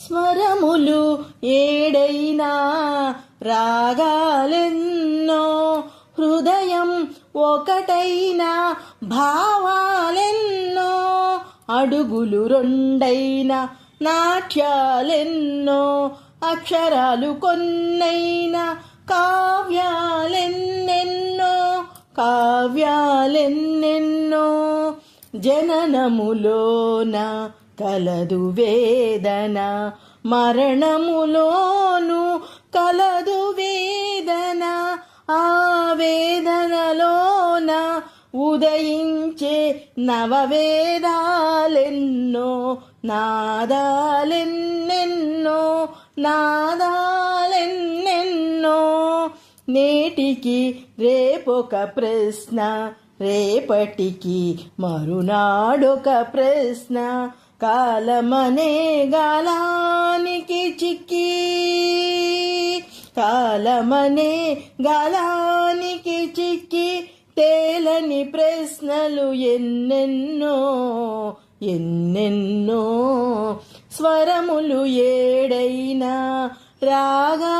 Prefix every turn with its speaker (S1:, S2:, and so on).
S1: స్వరములు ఏడైనా రాగాలెన్నో, హృదయం ఒకటైనా భావాలెన్నో, అడుగులు రెండైనా నాట్యాలెన్నో, అక్షరాలు కొన్నైనా కావ్యాలెన్నెన్నో, కావ్యాలెన్నెన్నో. జననములోన కలదు వేదన, మరణములోను కలదు వేదన, ఆ వేదనలోన ఉదయించే నవవేదాలెన్నో, నాదాలెన్నెన్నో, నాదాలెన్నెన్నో. నేటికి రేపొక ప్రశ్న, రేపటికి మరునాడొక ప్రశ్న, కాలమనే గాలానికి చిక్కి, కాలమనే గాలానికి చిక్కి తేలని ప్రశ్నలు ఎన్నెన్నో, ఎన్నెన్నో. స్వరములు ఏడైనా రాగా